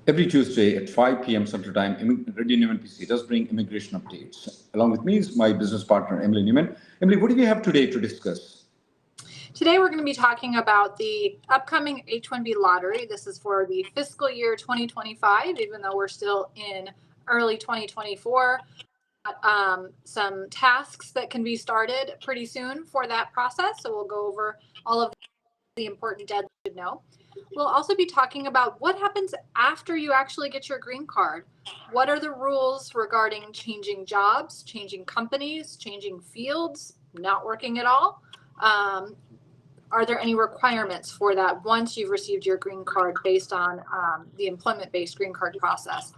Every Tuesday at 5 p.m. Central Time, Reddy Neumann PC does bring immigration updates. Along with me is my business partner, Emily Neumann. Emily, what do we have today to discuss? Today, we're going to be talking about the upcoming H-1B lottery. This is for the fiscal year 2025, even though we're still in early 2024. Some tasks that can be started pretty soon for that process. So we'll go over all of the important deadlines you should know. We'll also be talking about what happens after you actually get your green card. What are the rules regarding changing jobs, changing companies, changing fields, not working at all? Are there any requirements for that once you've received your green card based on the employment-based green card process?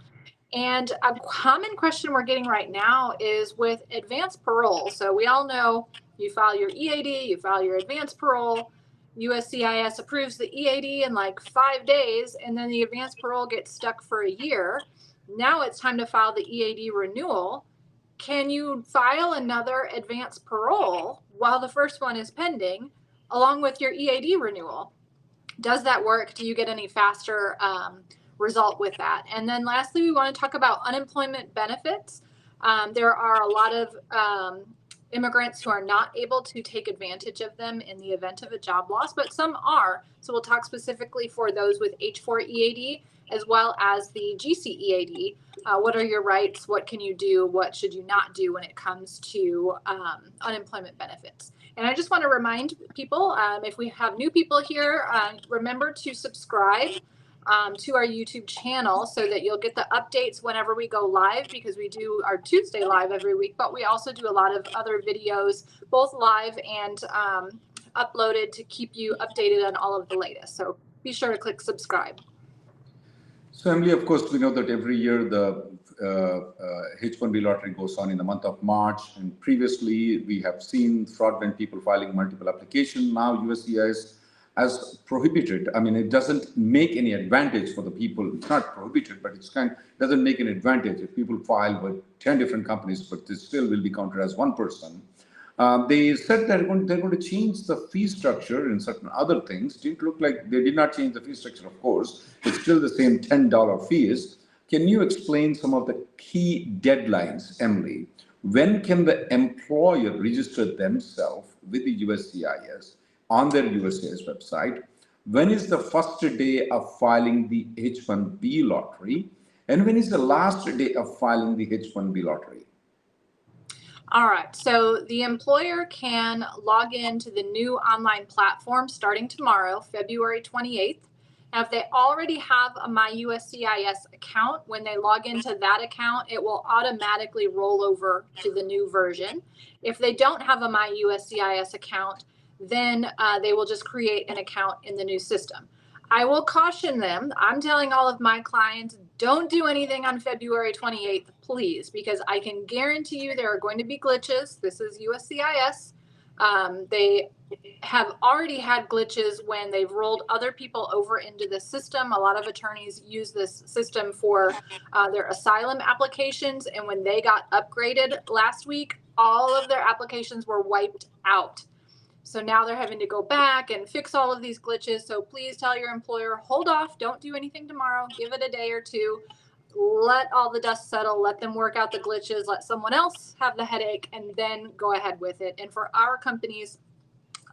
And a common question we're getting right now is with advance parole. So we all know you file your EAD, you file your advance parole, USCIS approves the EAD in like 5 days, and then the advance parole gets stuck for a year. Now it's time to file the EAD renewal. Can you file another advance parole while the first one is pending, along with your EAD renewal? Does that work? Do you get any faster result with that? And then lastly, we want to talk about unemployment benefits. There are a lot of immigrants who are not able to take advantage of them in the event of a job loss, but some are. So we'll talk specifically for those with H4 EAD as well as the GC EAD. What are your rights? What can you do? What should you not do when it comes to unemployment benefits? And I just want to remind people, if we have new people here, remember to subscribe to our YouTube channel so that you'll get the updates whenever we go live, because we do our Tuesday live every week, but we also do a lot of other videos, both live and uploaded, to keep you updated on all of the latest. So be sure to click subscribe. So Emily, of course, we know that every year the H1B lottery goes on in the month of March, and previously we have seen fraudulent people filing multiple applications. Now USCIS has prohibited. I mean, it doesn't make any advantage for the people. It's not prohibited, but it's doesn't make an advantage if people file with 10 different companies, but they still will be counted as one person. They said they're going to change the fee structure and certain other things. Didn't look like they did not change the fee structure, of course. It's still the same $10 fees. Can you explain some of the key deadlines, Emily? When can the employer register themselves with the USCIS on their USCIS website? When is the first day of filing the H1B lottery? And when is the last day of filing the H1B lottery? All right, so the employer can log into the new online platform starting tomorrow, February 28th. Now, if they already have a My USCIS account, when they log into that account, it will automatically roll over to the new version. If they don't have a My USCIS account, then they will just create an account in the new system. I will caution them. I'm telling all of my clients, don't do anything on February 28th, please, because I can guarantee you there are going to be glitches. This is USCIS. They have already had glitches when they've rolled other people over into the system. A lot of attorneys use this system for their asylum applications, and when they got upgraded last week, all of their applications were wiped out. So now they're having to go back and fix all of these glitches. So please tell your employer, hold off, don't do anything tomorrow, give it a day or two, let all the dust settle, let them work out the glitches, let someone else have the headache, and then go ahead with it. And for our companies,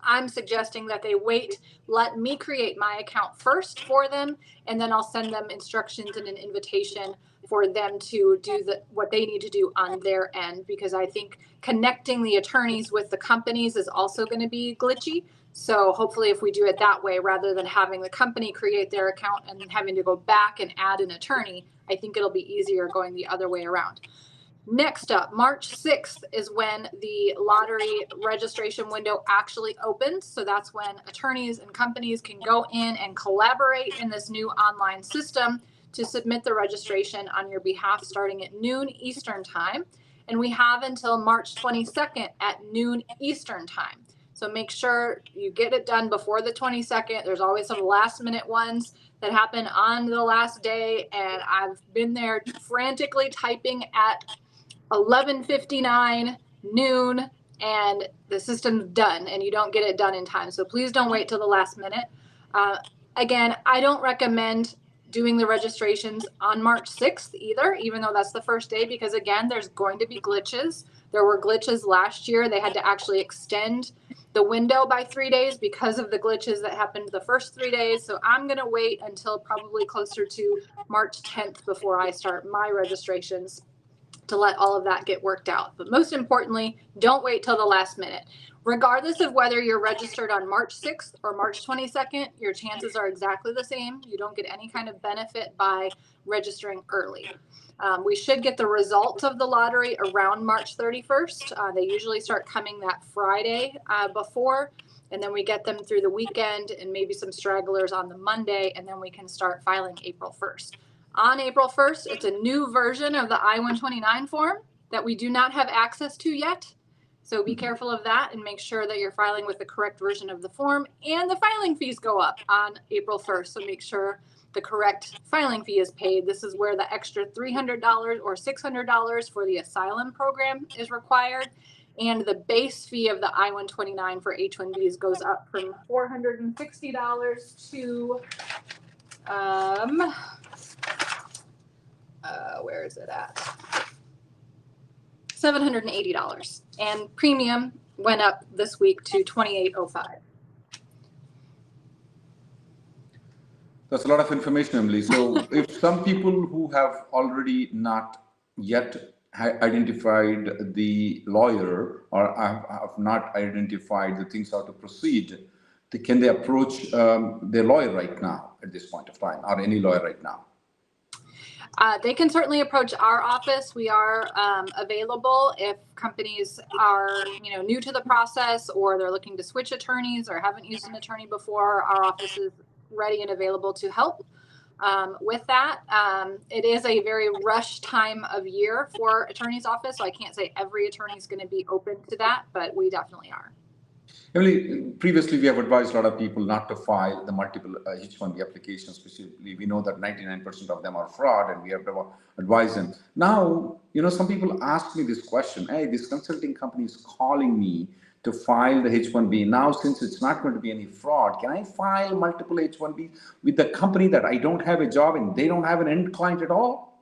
I'm suggesting that they wait, let me create my account first for them, and then I'll send them instructions and an invitation for them to do what they need to do on their end, because I think connecting the attorneys with the companies is also going to be glitchy. So hopefully if we do it that way, rather than having the company create their account and having to go back and add an attorney, I think it'll be easier going the other way around. Next up, March 6th is when the lottery registration window actually opens. So that's when attorneys and companies can go in and collaborate in this new online system to submit the registration on your behalf starting at noon Eastern time. And we have until March 22nd at noon Eastern time. So make sure you get it done before the 22nd. There's always some last minute ones that happen on the last day. And I've been there frantically typing at 11:59 noon and the system's done and you don't get it done in time. So please don't wait till the last minute. Again, I don't recommend doing the registrations on March 6th either, even though that's the first day, because again, there's going to be glitches. There were glitches last year. They had to actually extend the window by 3 days because of the glitches that happened the first 3 days. So I'm going to wait until probably closer to March 10th before I start my registrations to let all of that get worked out. But most importantly, don't wait till the last minute. Regardless of whether you're registered on March 6th or March 22nd, your chances are exactly the same. You don't get any kind of benefit by registering early. We should get the results of the lottery around March 31st. They usually start coming that Friday before, and then we get them through the weekend and maybe some stragglers on the Monday, and then we can start filing April 1st. On April 1st, it's a new version of the I-129 form that we do not have access to yet. So be careful of that and make sure that you're filing with the correct version of the form. And the filing fees go up on April 1st. So make sure the correct filing fee is paid. This is where the extra $300 or $600 for the asylum program is required. And the base fee of the I-129 for H-1Bs goes up from $460 to, where is it at? $780, and premium went up this week to $28.05. That's a lot of information, Emily. So if some people who have already not yet identified the lawyer or have not identified the things how to proceed, can they approach their lawyer right now at this point of time, or any lawyer right now? They can certainly approach our office. We are available if companies are, new to the process, or they're looking to switch attorneys or haven't used an attorney before. Our office is ready and available to help with that. It is a very rush time of year for attorney's office, so I can't say every attorney is going to be open to that, but we definitely are. Emily, previously we have advised a lot of people not to file the multiple H-1B applications. Specifically, we know that 99% of them are fraud, and we have to advise them. Now, some people ask me this question: hey, this consulting company is calling me to file the H-1B. Now, since it's not going to be any fraud, can I file multiple H-1B with the company that I don't have a job and they don't have an end client at all?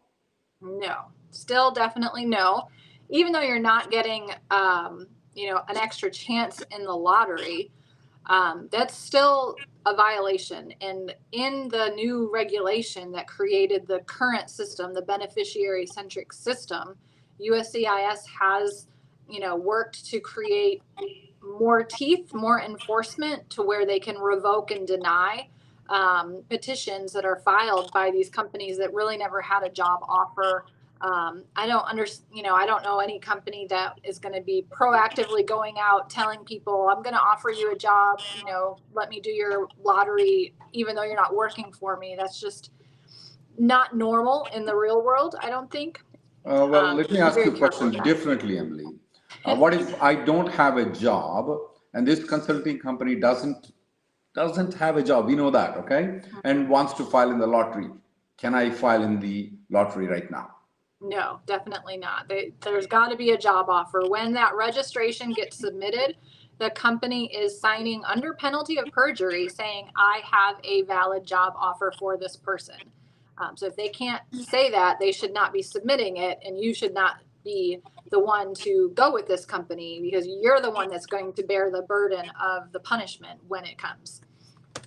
No, still definitely no. Even though you're not getting an extra chance in the lottery, that's still a violation. And in the new regulation that created the current system, the beneficiary-centric system, USCIS has, worked to create more teeth, more enforcement to where they can revoke and deny petitions that are filed by these companies that really never had a job offer. I don't know any company that is going to be proactively going out telling people, I'm going to offer you a job, let me do your lottery, even though you're not working for me. That's just not normal in the real world, I don't think. Let me ask you a question differently, Emily. What if I don't have a job and this consulting company doesn't have a job? We know that, okay? And wants to file in the lottery. Can I file in the lottery right now? No, definitely not. There's got to be a job offer. When that registration gets submitted, the company is signing under penalty of perjury saying, I have a valid job offer for this person. So if they can't say that, they should not be submitting it, and you should not be the one to go with this company, because you're the one that's going to bear the burden of the punishment when it comes.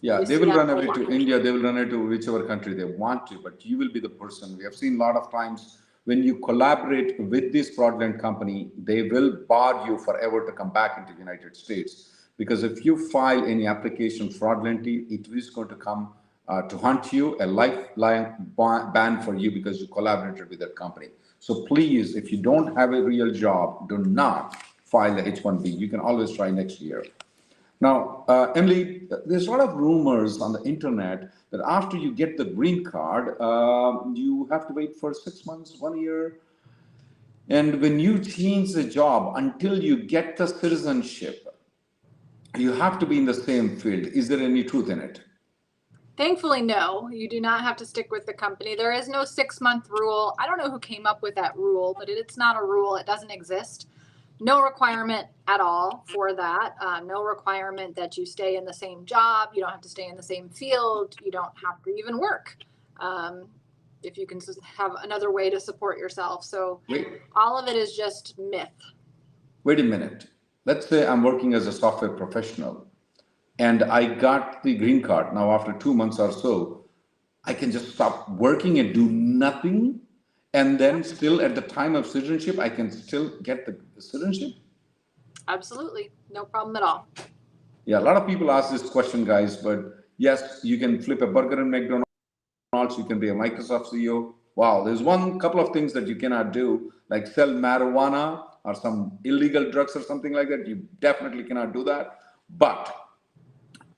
Yeah, they will run away to India, they will run away to whichever country they want to, but you will be the person. We have seen a lot of times when you collaborate with this fraudulent company, they will bar you forever to come back into the United States. Because if you file any application fraudulently, it is going to come to hunt you, a lifelong ban for you because you collaborated with that company. So please, if you don't have a real job, do not file the H-1B. You can always try next year. Now, Emily, there's a lot of rumors on the internet that after you get the green card, you have to wait for 6 months, 1 year. And when you change the job, until you get the citizenship, you have to be in the same field. Is there any truth in it? Thankfully, no. You do not have to stick with the company. There is no 6-month rule. I don't know who came up with that rule, but it's not a rule. It doesn't exist. No requirement at all for that. No requirement that you stay in the same job. You don't have to stay in the same field. You don't have to even work. if you can have another way to support yourself. So Wait. all of it is just myth. Wait a minute. Let's say I'm working as a software professional and I got the green card. Now, after 2 months or so, I can just stop working and do nothing. And then still at the time of citizenship, I can still get the citizenship? Absolutely. No problem at all. Yeah, a lot of people ask this question, guys, but yes, you can flip a burger in McDonald's, you can be a Microsoft CEO. Wow, there's couple of things that you cannot do, like sell marijuana or some illegal drugs or something like that. You definitely cannot do that. But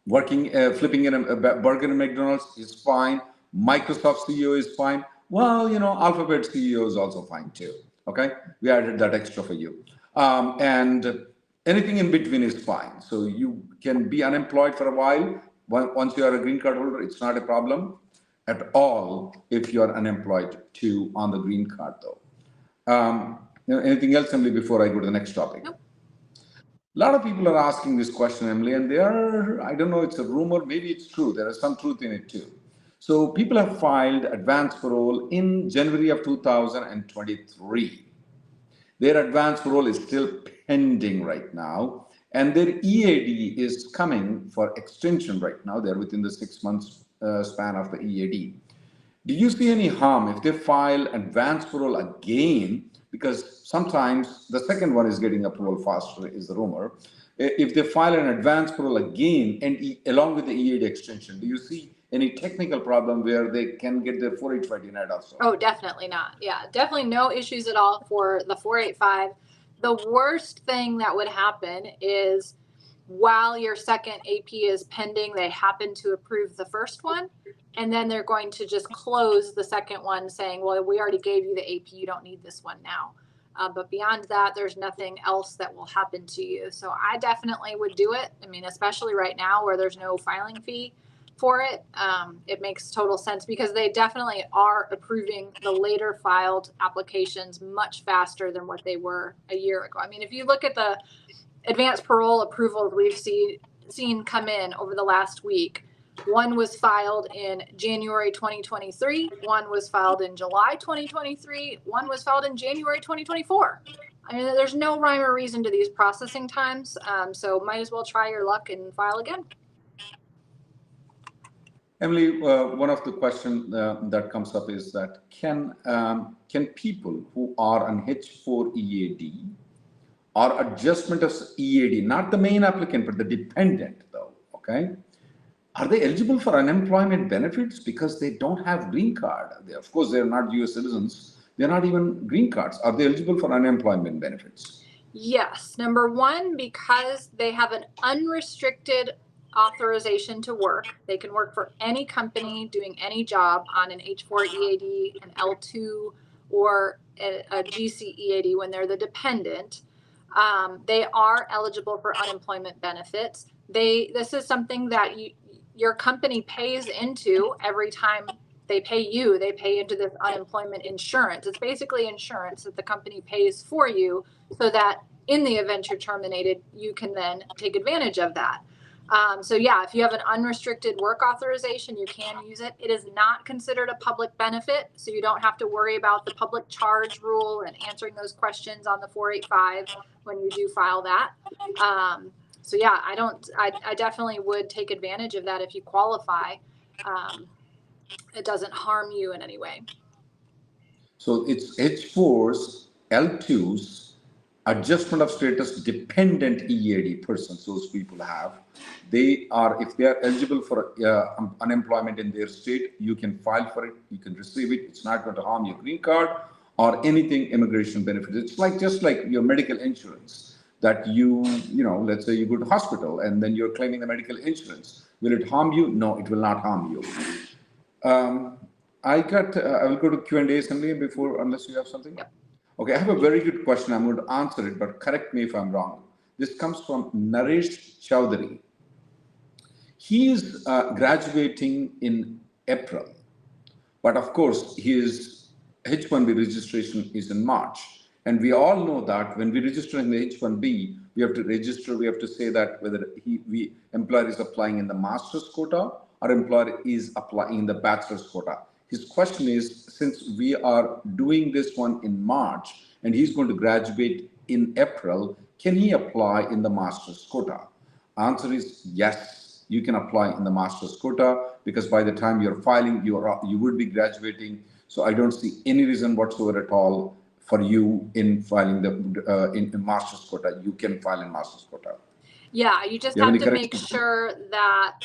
working, flipping in a burger in McDonald's is fine. Microsoft CEO is fine. Well, Alphabet CEO is also fine too. Okay, we added that extra for you. And anything in between is fine. So you can be unemployed for a while. Once you are a green card holder, it's not a problem at all if you are unemployed too on the green card though. Anything else, Emily, before I go to the next topic? Nope. A lot of people are asking this question, Emily, and I don't know, it's a rumor, maybe it's true. There is some truth in it too. So people have filed advance parole in January of 2023. Their advance parole is still pending right now, and their EAD is coming for extension right now. They're within the 6 months span of the EAD. Do you see any harm if they file advance parole again? Because sometimes the second one is getting approval faster, is the rumor. If they file an advance parole again and along with the EAD extension, do you see any technical problem where they can get their 485 denied also? Oh, definitely not. Yeah, definitely no issues at all for the 485. The worst thing that would happen is while your second AP is pending, they happen to approve the first one, and then they're going to just close the second one saying, well, we already gave you the AP, you don't need this one now. But beyond that, there's nothing else that will happen to you. So I definitely would do it. I mean, especially right now where there's no filing fee for it. It makes total sense because they definitely are approving the later filed applications much faster than what they were a year ago. I mean, if you look at the advanced parole approvals we've seen come in over the last week, one was filed in January 2023, one was filed in July 2023, one was filed in January 2024. I mean, there's no rhyme or reason to these processing times, so might as well try your luck and file again. Emily, one of the questions that comes up is that can people who are on H4 EAD or adjustment of EAD, not the main applicant, but the dependent though, okay? Are they eligible for unemployment benefits because they don't have green card? Of course, they're not US citizens. They're not even green cards. Are they eligible for unemployment benefits? Yes. Number one, because they have an unrestricted authorization to work. They can work for any company doing any job on an H4 EAD, an L2, or a GC EAD when they're the dependent. They are eligible for unemployment benefits. This is something that your company pays into every time they pay you. They pay into this unemployment insurance. It's basically insurance that the company pays for you so that in the event you're terminated, you can then take advantage of that. So yeah, if you have an unrestricted work authorization, you can use it. It is not considered a public benefit, so you don't have to worry about the public charge rule and answering those questions on the 485 when you do file that. So yeah, I definitely would take advantage of that if you qualify. It doesn't harm you in any way. So it's H4s, L2s, adjustment of status dependent EAD persons, those people have. If they are eligible for unemployment in their state, you can file for it, you can receive it. It's not going to harm your green card or anything immigration benefits. It's just like your medical insurance that let's say you go to hospital and then you're claiming the medical insurance. Will it harm you? No, it will not harm you. I will go to Q&A assembly unless you have something. Yep. Okay, I have a very good question. I'm going to answer it, but correct me if I'm wrong. This comes from Naresh Chowdhury. He is graduating in April, but of course his H1B registration is in March. And we all know that when we register in the H1B, we have to say that whether employer is applying in the master's quota or employer is applying in the bachelor's quota. His question is, since we are doing this one in March and he's going to graduate in April, can he apply in the master's quota? Answer is yes, you can apply in the master's quota, because by the time you're filing, you would be graduating. So I don't see any reason whatsoever at all for you in filing the in master's quota. You can file in master's quota. Yeah, you just have to make sure that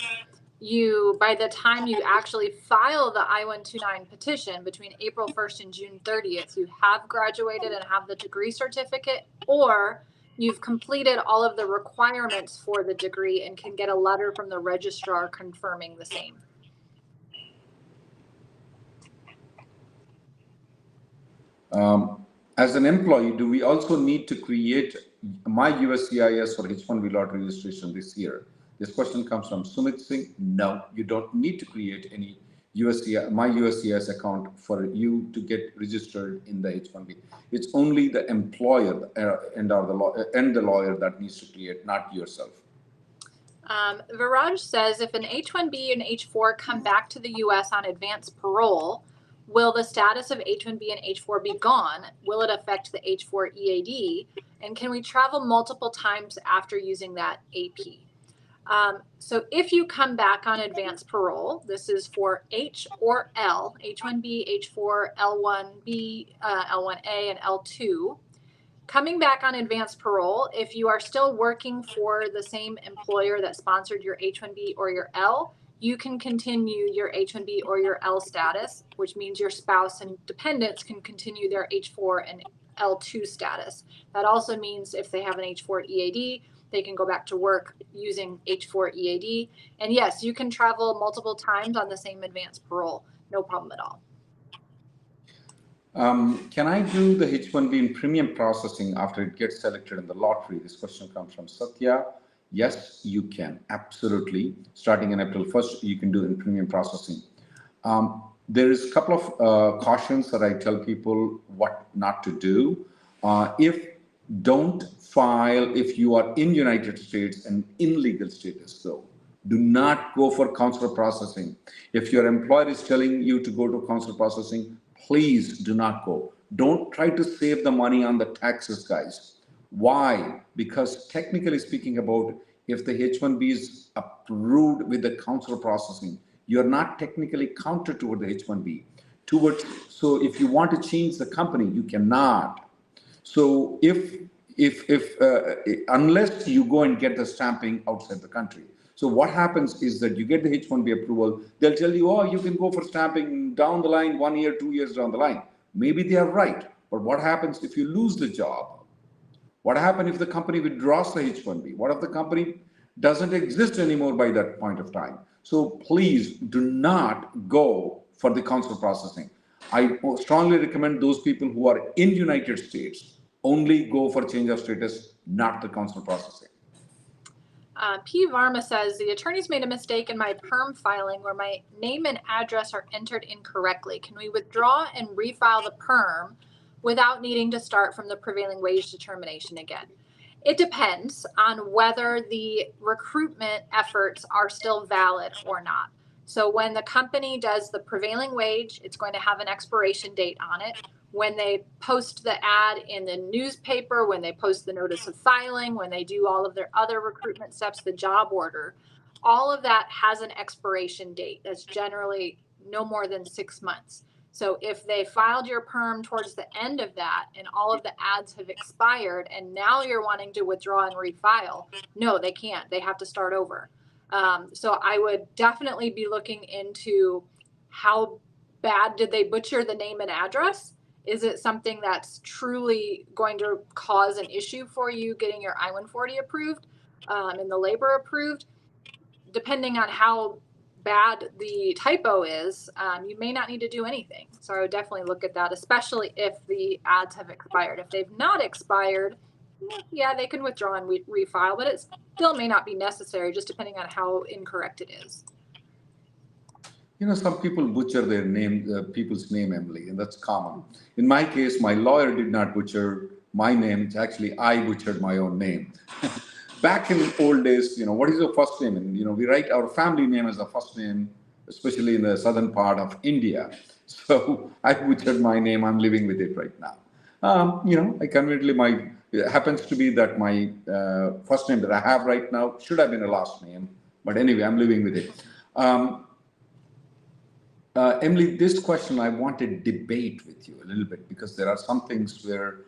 you, by the time you actually file the I-129 petition between April 1st and June 30th, you have graduated and have the degree certificate, or you've completed all of the requirements for the degree and can get a letter from the registrar confirming the same. As an employee, do we also need to create my USCIS or H1B lottery registration this year? This question comes from Sumit Singh. No, you don't need to create any my USCIS account for you to get registered in the H1B. It's only the employer and the lawyer that needs to create, not yourself. Viraj says, if an H1B and H4 come back to the U.S. on advance parole, will the status of H1B and H4 be gone? Will it affect the H4 EAD? And can we travel multiple times after using that AP? So if you come back on advance parole, this is for H or L, H1B, H4, L1B, L1A, and L2. Coming back on advance parole, if you are still working for the same employer that sponsored your H1B or your L, you can continue your H1B or your L status, which means your spouse and dependents can continue their H4 and L2 status. That also means if they have an H4 EAD, they can go back to work using H4 EAD. And yes, you can travel multiple times on the same advance parole. No problem at all. Can I do the H1B in premium processing after it gets selected in the lottery? This question comes from Satya. Yes, you can. Absolutely. Starting in April 1st, you can do it in premium processing. There is a couple of cautions that I tell people what not to do. Don't file if you are in United States and in legal status, though. Do not go for consular processing. If your employer is telling you to go to consular processing, please do not go. Don't try to save the money on the taxes, guys. Why? Because technically speaking about, if the H1B is approved with the consular processing, you're not technically counted toward the H1B. So if you want to change the company, you cannot. So unless you go and get the stamping outside the country. So what happens is that you get the H1B approval, they'll tell you, oh, you can go for stamping down the line, 1 year, 2 years down the line. Maybe they are right, but what happens if you lose the job? What happens if the company withdraws the H1B? What if the company doesn't exist anymore by that point of time? So please do not go for the consular processing. I strongly recommend those people who are in United States only go for change of status, not the consular processing. P. Varma says, the attorneys made a mistake in my PERM filing where my name and address are entered incorrectly. Can we withdraw and refile the PERM without needing to start from the prevailing wage determination again? It depends on whether the recruitment efforts are still valid or not. So when the company does the prevailing wage, it's going to have an expiration date on it. When they post the ad in the newspaper, when they post the notice of filing, when they do all of their other recruitment steps, the job order, all of that has an expiration date. That's generally no more than 6 months. So if they filed your PERM towards the end of that and all of the ads have expired and now you're wanting to withdraw and refile, no, they can't. They have to start over. So I would definitely be looking into how bad did they butcher the name and address? Is it something that's truly going to cause an issue for you getting your I-140 approved and the labor approved? Depending on how bad the typo is, you may not need to do anything. So I would definitely look at that, especially if the ads have expired. If they've not expired, yeah, they can withdraw and refile, but it still may not be necessary, just depending on how incorrect it is. You know, some people butcher their name, people's name, Emily, and that's common. In my case, my lawyer did not butcher my name. It's actually I butchered my own name. Back in old days, you know, what is your first name? And, you know, we write our family name as a first name, especially in the southern part of India. So I butchered my name. I'm living with it right now. I conveniently, it happens to be that my first name that I have right now should have been a last name. But anyway, I'm living with it. Emily, this question I want to debate with you a little bit because there are some things where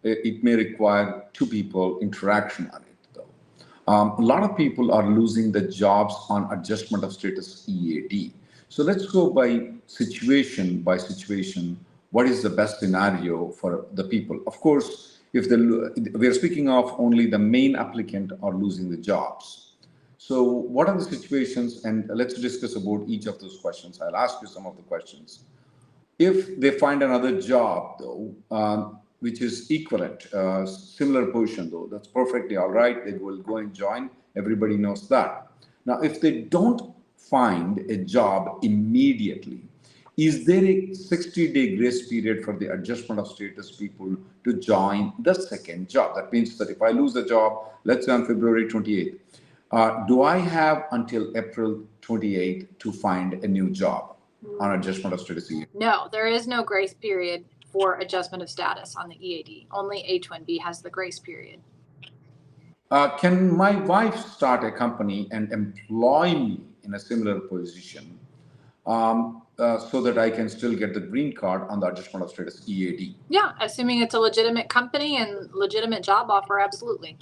it may require two people interaction on it, though. A lot of people are losing the jobs on adjustment of status EAD. So let's go by situation. What is the best scenario for the people? Of course, if we are speaking of only the main applicant are losing the jobs. So what are the situations? And let's discuss about each of those questions. I'll ask you some of the questions. If they find another job, though, which is equivalent, similar position, though, that's perfectly all right. They will go and join. Everybody knows that. Now, if they don't find a job immediately, is there a 60-day grace period for the adjustment of status people to join the second job? That means that if I lose the job, let's say on February 28th, do I have until April 28th to find a new job on adjustment of status EAD? No, there is no grace period for adjustment of status on the EAD. Only H-1B has the grace period. Can my wife start a company and employ me in a similar position so that I can still get the green card on the adjustment of status EAD? Yeah, assuming it's a legitimate company and legitimate job offer, absolutely.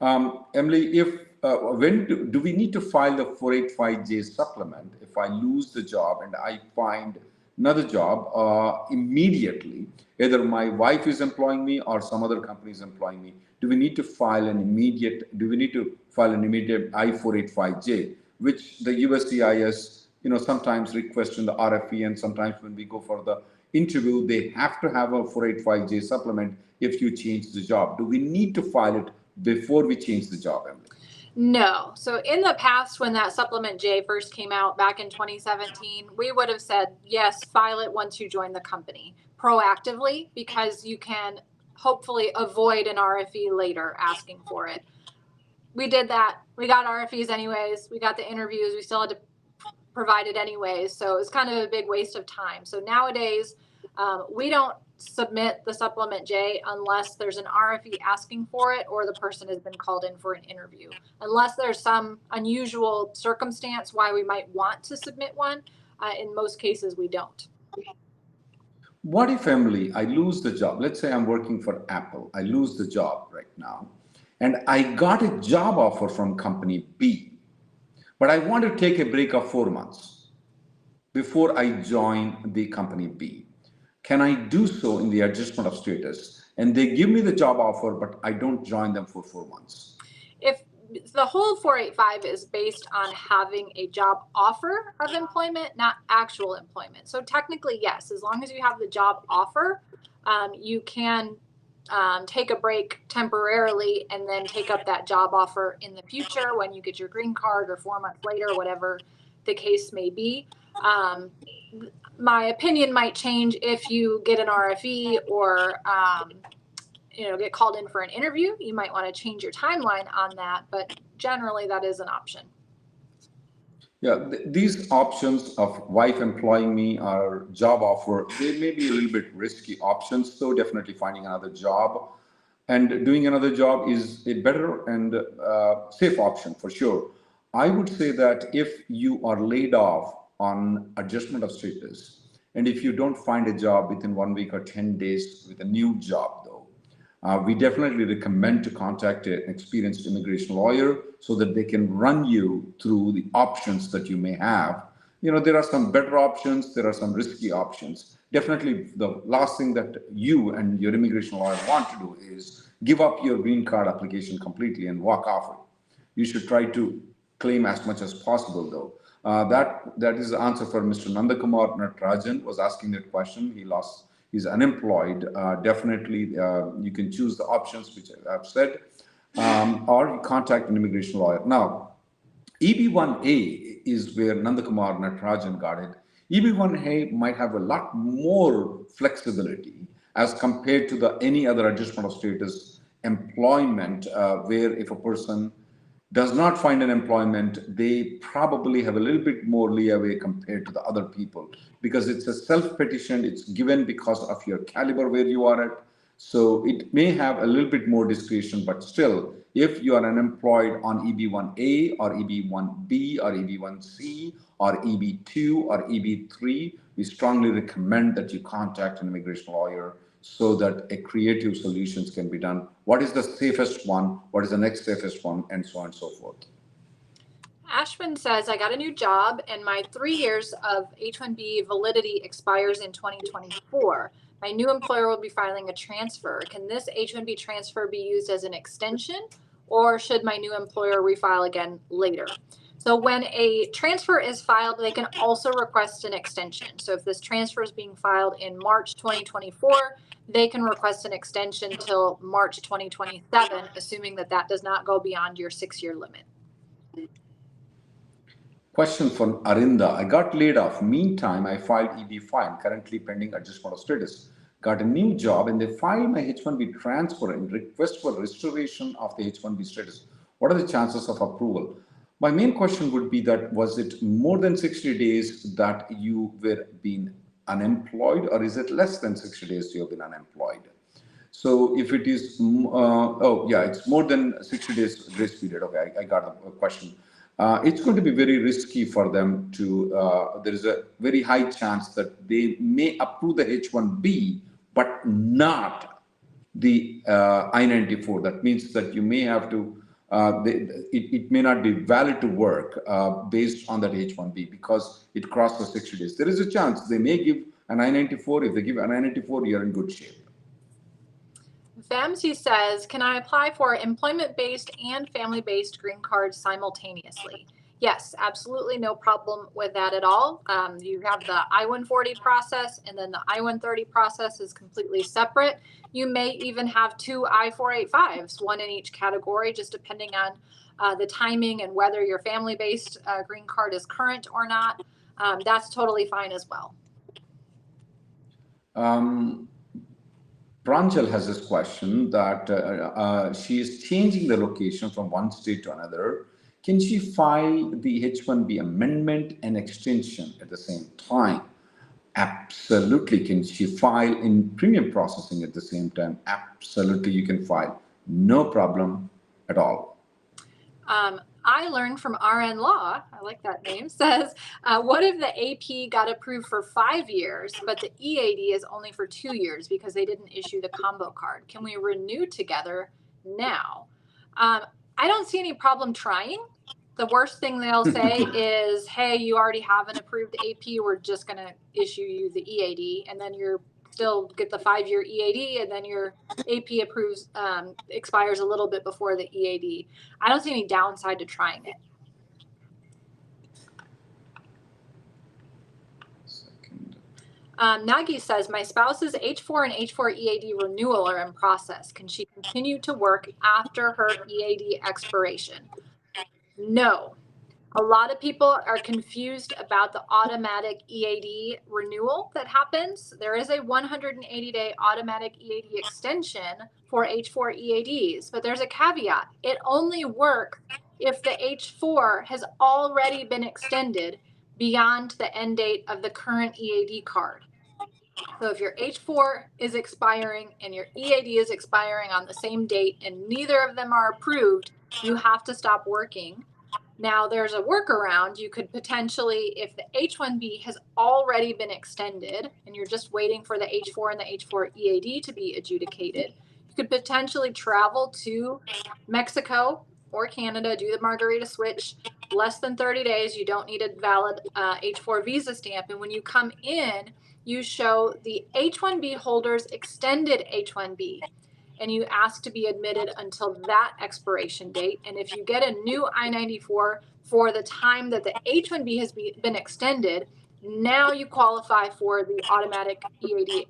Emily, when do we need to file the 485J supplement if I lose the job and I find another job immediately? Either my wife is employing me or some other company is employing me. Do we need to file an immediate I-485J, which the USCIS, sometimes request in the RFE, and sometimes when we go for the interview, they have to have a 485J supplement if you change the job. Do we need to file it before we change the job, Emily? No. So in the past, when that supplement J first came out back in 2017, we would have said, yes, file it once you join the company proactively, because you can hopefully avoid an RFE later asking for it. We did that. We got RFEs anyways. We got the interviews. We still had to provide it anyways. So it's kind of a big waste of time. So nowadays, we don't submit the supplement J unless there's an RFE asking for it or the person has been called in for an interview. Unless there's some unusual circumstance why we might want to submit one, in most cases we don't. What if, Emily, I lose the job? Let's say I'm working for Apple. I lose the job right now, and I got a job offer from company B, but I want to take a break of 4 months before I join the company B. Can I do so in the adjustment of status? And they give me the job offer, but I don't join them for 4 months. If the whole 485 is based on having a job offer of employment, not actual employment. So technically, yes, as long as you have the job offer, you can take a break temporarily and then take up that job offer in the future when you get your green card or 4 months later, whatever the case may be. My opinion might change if you get an RFE or get called in for an interview. You might want to change your timeline on that, but generally that is an option. Yeah, these options of wife employing me or job offer, they may be a little bit risky options, so definitely finding another job and doing another job is a better and safe option for sure. I would say that if you are laid off on adjustment of status, and if you don't find a job within 1 week or 10 days with a new job, though, we definitely recommend to contact an experienced immigration lawyer so that they can run you through the options that you may have. There are some better options, there are some risky options. Definitely the last thing that you and your immigration lawyer want to do is give up your green card application completely and walk off it. You should try to claim as much as possible, though. That is the answer for Mr. Nandakumar Natarajan was asking that question. He's unemployed. Definitely, you can choose the options which I've said, or you contact an immigration lawyer. Now, EB1A is where Nandakumar Natarajan got it. EB1A might have a lot more flexibility as compared to any other adjustment of status employment, where if a person does not find an employment, they probably have a little bit more leeway compared to the other people, because it's a self-petition, it's given because of your caliber where you are at. So it may have a little bit more discretion, but still, if you are unemployed on EB1A or EB1B or EB1C or EB2 or EB3, we strongly recommend that you contact an immigration lawyer so that a creative solutions can be done. What is the safest one? What is the next safest one? And so on and so forth. Ashwin says, I got a new job and my 3 years of H-1B validity expires in 2024. My new employer will be filing a transfer. Can this H-1B transfer be used as an extension, or should my new employer refile again later? So when a transfer is filed, they can also request an extension. So if this transfer is being filed in March 2024, they can request an extension till March 2027, assuming that that does not go beyond your 6-year limit. Question from Arinda. I got laid off. Meantime, I filed EB5, currently pending adjustment of status. Got a new job and they filed my H1B transfer and request for restoration of the H1B status. What are the chances of approval? My main question would be that, was it more than 60 days that you were being unemployed, or is it less than 60 days you have been unemployed? So if it is, it's more than 60 days grace period. Okay, I got the question. It's going to be very risky for them to, there is a very high chance that they may approve the H1B, but not the I-94. That means that you may have to, it may not be valid to work based on that H1B because it crossed the 60 days. There is a chance they may give an I-94. If they give an I-94, you're in good shape. Vamsi says, can I apply for employment-based and family-based green cards simultaneously? Yes, absolutely no problem with that at all. You have the I-140 process, and then the I-130 process is completely separate. You may even have 2 I-485s, one in each category, just depending on the timing and whether your family-based green card is current or not. That's totally fine as well. Pranjal has this question that she is changing the location from one state to another. Can she file the H1B amendment and extension at the same time? Absolutely. Can she file in premium processing at the same time? Absolutely, you can file. No problem at all. I learned from RN Law, I like that name, says, what if the AP got approved for 5 years, but the EAD is only for 2 years because they didn't issue the combo card? Can we renew together now? I don't see any problem trying. The worst thing they'll say is, hey, you already have an approved AP, we're just going to issue you the EAD, and then you're still get the 5-year EAD, and then your AP approves expires a little bit before the EAD. I don't see any downside to trying it. Nagi says, my spouse's H4 and H4 EAD renewal are in process. Can she continue to work after her EAD expiration? No. A lot of people are confused about the automatic EAD renewal that happens. There is a 180-day automatic EAD extension for H4 EADs, but there's a caveat. It only works if the H4 has already been extended beyond the end date of the current EAD card. So if your H4 is expiring and your EAD is expiring on the same date and neither of them are approved, you have to stop working. Now, there's a workaround. You could potentially, if the H-1B has already been extended and you're just waiting for the H-4 and the H-4 EAD to be adjudicated, you could potentially travel to Mexico or Canada, do the Margarita switch, less than 30 days. You don't need a valid H-4 visa stamp. And when you come in, you show the H-1B holder's extended H-1B. And you ask to be admitted until that expiration date. And if you get a new I-94 for the time that the H-1B has been extended, now you qualify for the automatic EAD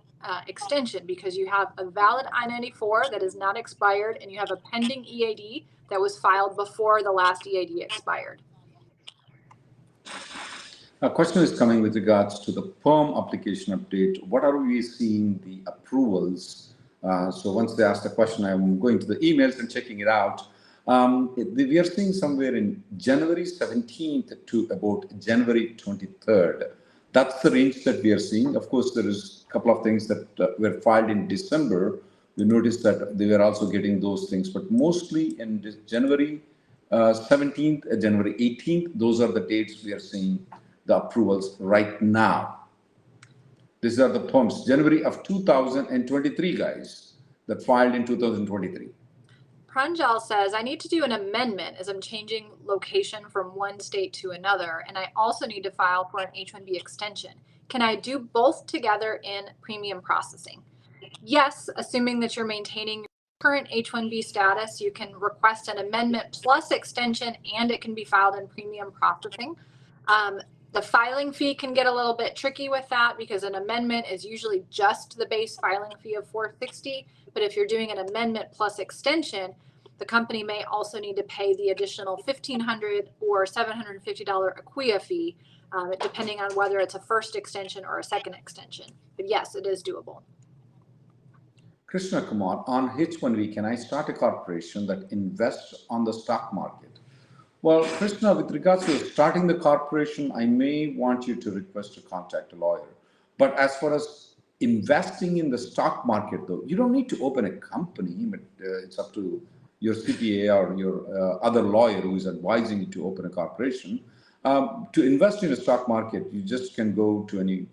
extension because you have a valid I-94 that is not expired and you have a pending EAD that was filed before the last EAD expired. A question is coming with regards to the PERM application update. What are we seeing the approvals? So once they ask the question, I'm going to the emails and checking it out. We are seeing somewhere in January 17th to about January 23rd. That's the range that we are seeing. Of course, there is a couple of things that were filed in December. We noticed that they were also getting those things, but mostly in January 17th, January 18th, those are the dates we are seeing the approvals right now. These are the PERMs, January of 2023, guys, that filed in 2023. Pranjal says, I need to do an amendment as I'm changing location from one state to another, and I also need to file for an H-1B extension. Can I do both together in premium processing? Yes, assuming that you're maintaining your current H-1B status, you can request an amendment plus extension, and it can be filed in premium processing. The filing fee can get a little bit tricky with that because an amendment is usually just the base filing fee of $460. But if you're doing an amendment plus extension, the company may also need to pay the additional $1,500 or $750 acquia fee, depending on whether it's a first extension or a second extension. But yes, it is doable. Krishna Kumar, on H1B, can I start a corporation that invests on the stock market? Well, Krishna, with regards to starting the corporation, I may want you to request to contact a lawyer. But as far as investing in the stock market, though, you don't need to open a company, but it's up to your CPA or your other lawyer who is advising you to open a corporation. To invest in the stock market, you just can go to any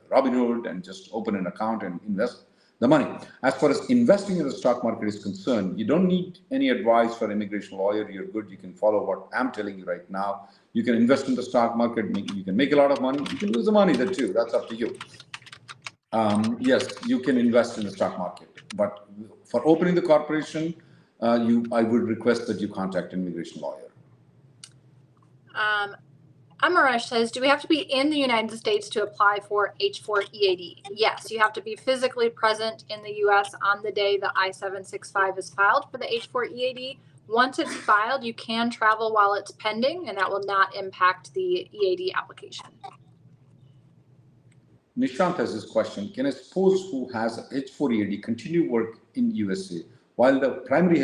Robinhood and just open an account and invest the money. As far as investing in the stock market is concerned, you don't need any advice for an immigration lawyer. You're good. You can follow what I'm telling you right now. You can invest in the stock market. You can make a lot of money. You can lose the money there too. That's up to you. Yes, you can invest in the stock market. But for opening the corporation, I would request that you contact an immigration lawyer. Amaresh says, do we have to be in the United States to apply for H4 EAD? Yes, you have to be physically present in the U.S. on the day the I-765 is filed for the H4 EAD. Once it's filed, you can travel while it's pending, and that will not impact the EAD application. Nishant has this question. Can a spouse who has H4 EAD continue work in USA while the primary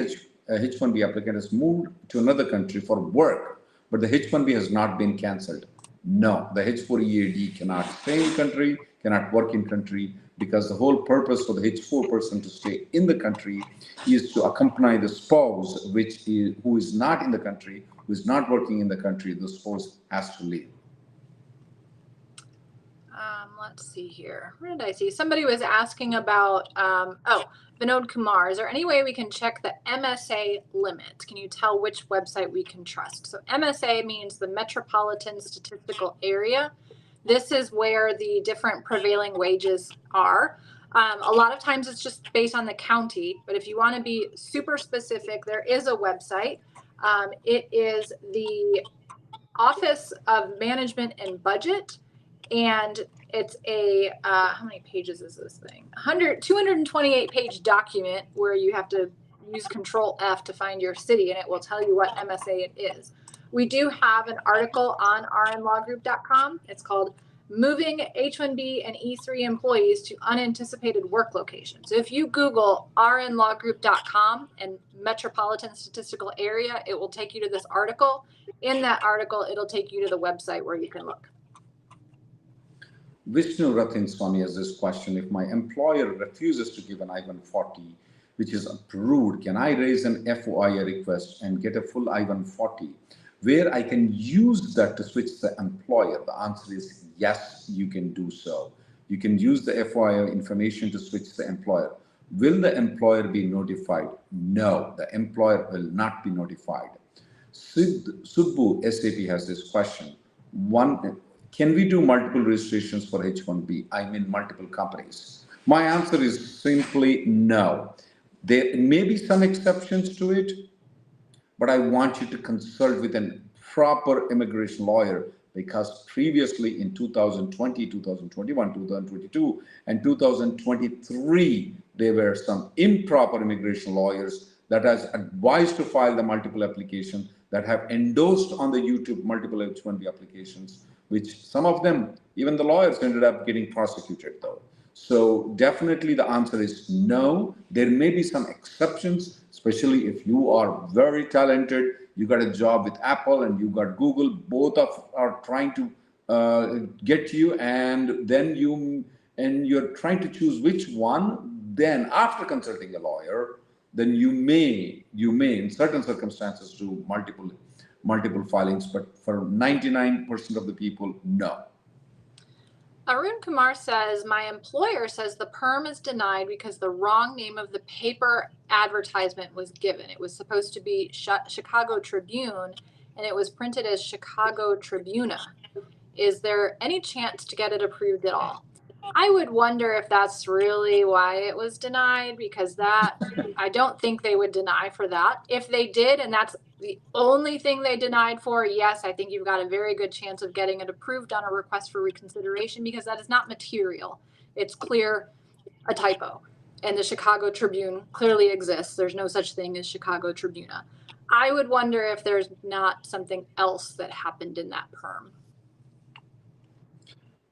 H1B applicant has moved to another country for work, but the H1B has not been cancelled? No, the H4 EAD cannot stay in country, cannot work in country, because the whole purpose for the H4 person to stay in the country is to accompany the spouse, who is not in the country, who is not working in the country. The spouse has to leave. Let's see here. Where did I see? Somebody was asking about, Vinod Kumar, is there any way we can check the MSA limit? Can you tell which website we can trust? So MSA means the Metropolitan Statistical Area. This is where the different prevailing wages are. A lot of times it's just based on the county, but if you want to be super specific, there is a website. It is the Office of Management and Budget, and it's a, how many pages is this thing? 228 page document where you have to use Control F to find your city, and it will tell you what MSA it is. We do have an article on rnlawgroup.com. It's called Moving H-1B and E3 Employees to Unanticipated Work Locations. So if you Google rnlawgroup.com and Metropolitan Statistical Area, it will take you to this article. In that article, it'll take you to the website where you can look. Vishnu Rathin Swami has this question. If my employer refuses to give an I-140, which is approved, can I raise an FOIA request and get a full I-140 where I can use that to switch the employer? The answer is yes, you can do so. You can use the FOIA information to switch the employer. Will the employer be notified? No, the employer will not be notified. Subbu SAP has this question. Can we do multiple registrations for H1B? I mean multiple companies. My answer is simply no. There may be some exceptions to it, but I want you to consult with a proper immigration lawyer, because previously in 2020, 2021, 2022, and 2023, there were some improper immigration lawyers that has advised to file the multiple application, that have endorsed on the YouTube multiple H1B applications, which some of them, even the lawyers ended up getting prosecuted though. So definitely the answer is no. There may be some exceptions, especially if you are very talented, you got a job with Apple and you got Google, both of are trying to get you, and then you're trying to choose which one. Then after consulting a lawyer, then you may in certain circumstances do multiple filings, but for 99% of the people, no. Arun Kumar says, my employer says the PERM is denied because the wrong name of the paper advertisement was given. It was supposed to be Chicago Tribune, and it was printed as Chicago Tribuna. Is there any chance to get it approved at all? I would wonder if that's really why it was denied, because that, I don't think they would deny for that. If they did, and that's the only thing they denied for, yes, I think you've got a very good chance of getting it approved on a request for reconsideration, because that is not material. It's clear a typo. And the Chicago Tribune clearly exists. There's no such thing as Chicago Tribuna. I would wonder if there's not something else that happened in that PERM.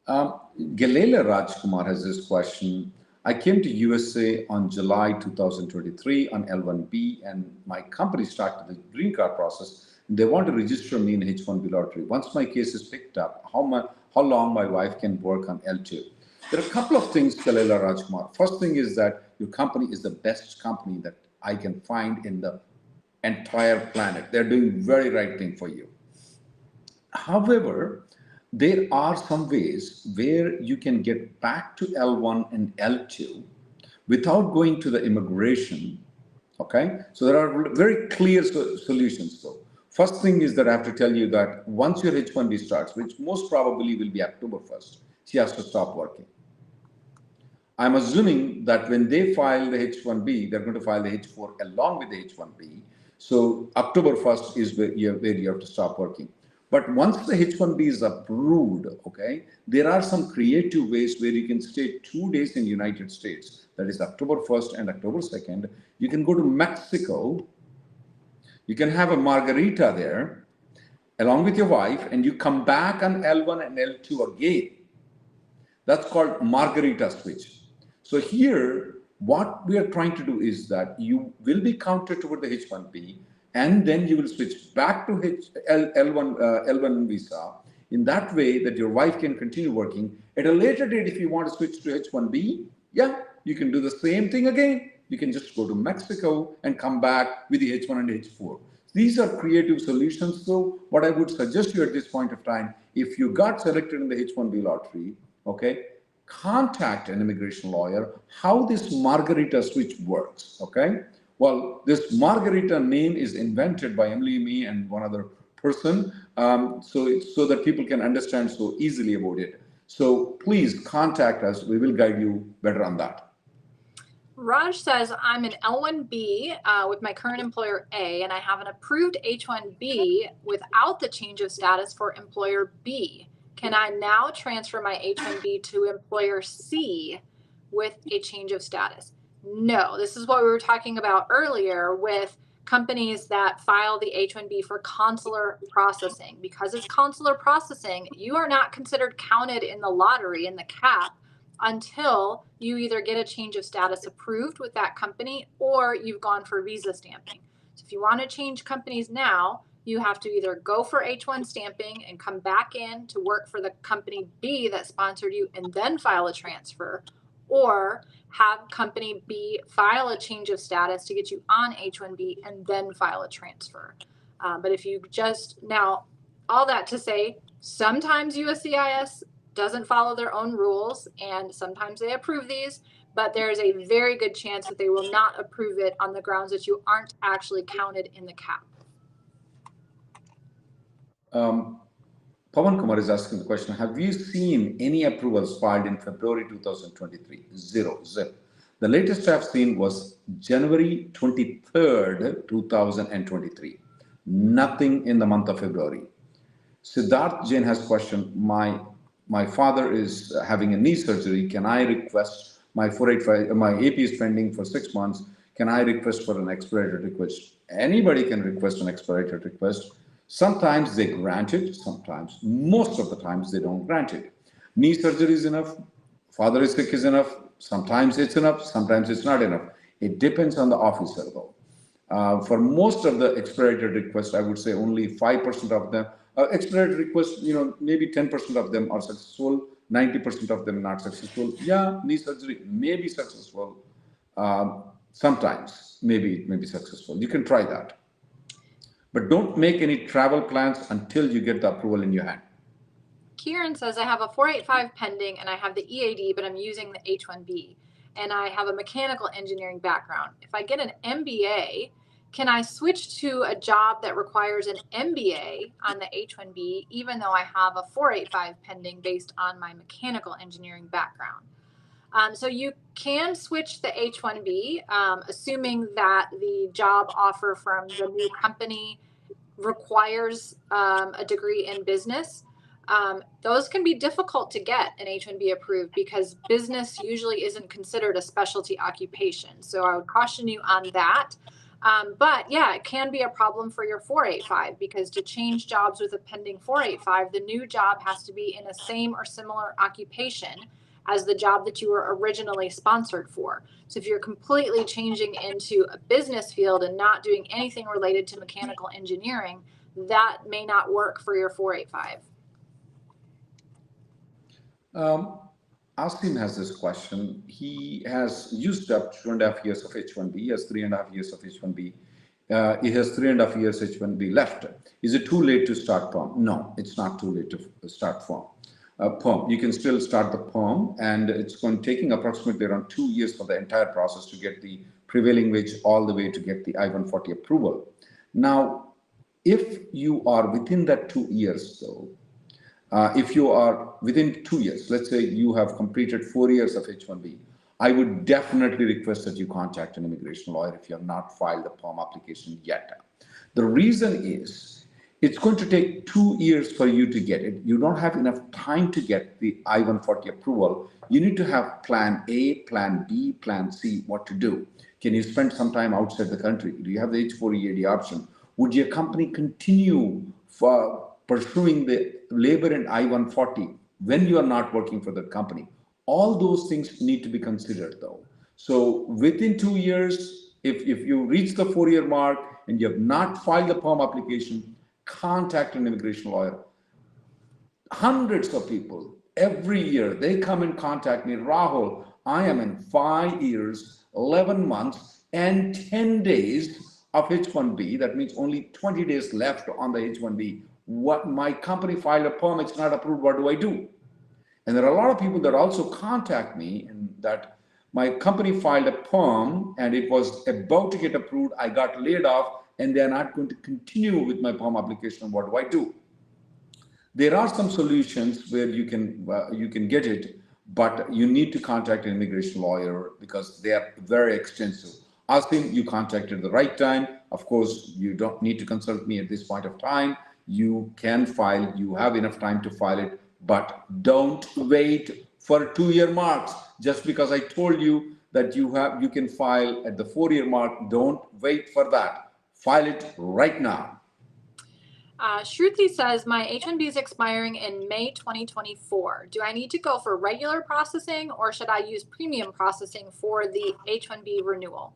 Galela Rajkumar has this question. I came to USA on July 2023 on L1B, and my company started the green card process. They want to register me in H1B lottery. Once my case is picked up, how long my wife can work on L2? There are a couple of things, Galela Rajkumar. First thing is that your company is the best company that I can find in the entire planet. They're doing very right thing for you. However, there are some ways where you can get back to L1 and L2 without going to the immigration, okay? So there are very clear solutions though. First thing is that I have to tell you that once your H1B starts, which most probably will be October 1st, she has to stop working. I'm assuming that when they file the H1B, they're going to file the H4 along with the H1B. So October 1st is where you have to stop working. But once the H1B is approved, okay, there are some creative ways where you can stay 2 days in the United States. That is October 1st and October 2nd. You can go to Mexico. You can have a margarita there along with your wife, and you come back on L1 and L2 again. That's called margarita switch. So here, what we are trying to do is that you will be counted toward the H1B, and then you will switch back to L1 visa in that way that your wife can continue working. At a later date, if you want to switch to H1B, yeah, you can do the same thing again. You can just go to Mexico and come back with the H1 and H4. These are creative solutions. So what I would suggest you at this point of time, if you got selected in the H1B lottery, okay, contact an immigration lawyer, how this margarita switch works, okay? Well, this margarita name is invented by Emily, me, and one other person, so that people can understand so easily about it. So please contact us. We will guide you better on that. Raj says, I'm an L1B with my current employer A, and I have an approved H1B without the change of status for employer B. Can I now transfer my H1B to employer C with a change of status? No, this is what we were talking about earlier with companies that file the H-1B for consular processing. Because it's consular processing, you are not considered counted in the lottery, in the cap, until you either get a change of status approved with that company or you've gone for visa stamping. So if you want to change companies now, you have to either go for H1 stamping and come back in to work for the company B that sponsored you and then file a transfer, or have company B file a change of status to get you on H1B and then file a transfer. But if you just, now, all that to say, sometimes USCIS doesn't follow their own rules, and sometimes they approve these, but there's a very good chance that they will not approve it on the grounds that you aren't actually counted in the cap. Pawan Kumar is asking the question, have you seen any approvals filed in February 2023? Zero, zip. The latest I've seen was January 23rd, 2023. Nothing in the month of February. Siddharth Jain has question, my father is having a knee surgery. Can I request my 485, my AP is pending for 6 months. Can I request for an expedited request? Anybody can request an expedited request. Sometimes they grant it, sometimes, most of the times they don't grant it. Knee surgery is enough. Father is sick is enough. Sometimes it's enough. Sometimes it's not enough. It depends on the officer, though. For most of the expedited requests, I would say only 5% of them. Expedited requests, maybe 10% of them are successful. 90% of them not successful. Yeah, knee surgery may be successful. Sometimes, maybe it may be successful. You can try that. But don't make any travel plans until you get the approval in your hand. Kieran says, I have a 485 pending and I have the EAD, but I'm using the H1B. And I have a mechanical engineering background. If I get an MBA, can I switch to a job that requires an MBA on the H1B, even though I have a 485 pending based on my mechanical engineering background? So you can switch the H1B, assuming that the job offer from the new company requires a degree in business. Those can be difficult to get an H-1B approved because business usually isn't considered a specialty occupation. So I would caution you on that. But yeah, it can be a problem for your 485 because to change jobs with a pending 485, the new job has to be in a same or similar occupation as the job that you were originally sponsored for. So if you're completely changing into a business field and not doing anything related to mechanical engineering, that may not work for your 485. Austin has this question. He has used up 2.5 years of H1B. He has 3.5 years of H1B. He has 3.5 years H1B left. Is it too late to start PERM? No, it's not too late to start PERM. You can still start the PERM, and it's going taking approximately around 2 years for the entire process to get the prevailing wage all the way to get the I-140 approval. Now, if you are within that 2 years, though, if you are within 2 years, let's say you have completed 4 years of H1B, I would definitely request that you contact an immigration lawyer if you have not filed the PERM application yet. The reason is, it's going to take 2 years for you to get it. You don't have enough time to get the I-140 approval. You need to have plan A, plan B, plan C, what to do. Can you spend some time outside the country? Do you have the H4 EAD option? Would your company continue for pursuing the labor and I-140 when you are not working for that company? All those things need to be considered, though. So within 2 years, if you reach the 4-year mark and you have not filed the PERM application, contact an immigration lawyer. Hundreds of people every year, they come and contact me. Rahul, I am in 5 years, 11 months, and 10 days of H1B. That means only 20 days left on the H1B. What my company filed a PERM, it's not approved. What do I do? And there are a lot of people that also contact me and that my company filed a PERM and it was about to get approved. I got laid off and they're not going to continue with my PERM application. What do I do? There are some solutions where you can get it, but you need to contact an immigration lawyer because they are very extensive. Asking you contacted the right time. Of course, you don't need to consult me at this point of time. You can file, you have enough time to file it, but don't wait for 2-year marks. Just because I told you that you can file at the 4-year mark, don't wait for that. File it right now. Shruti says, my H-1B is expiring in May 2024. Do I need to go for regular processing or should I use premium processing for the H-1B renewal?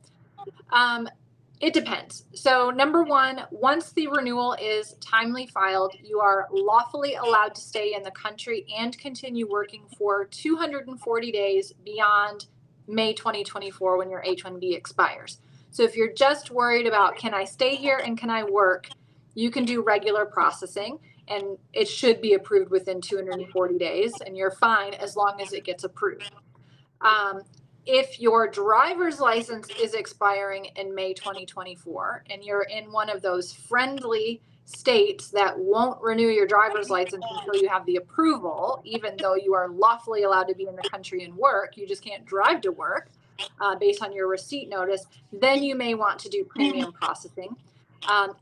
It depends. So number one, once the renewal is timely filed, you are lawfully allowed to stay in the country and continue working for 240 days beyond May 2024 when your H-1B expires. So if you're just worried about, can I stay here and can I work, you can do regular processing and it should be approved within 240 days and you're fine as long as it gets approved. If your driver's license is expiring in May 2024 and you're in one of those friendly states that won't renew your driver's license until you have the approval, even though you are lawfully allowed to be in the country and work, you just can't drive to work based on your receipt notice, then you may want to do premium processing.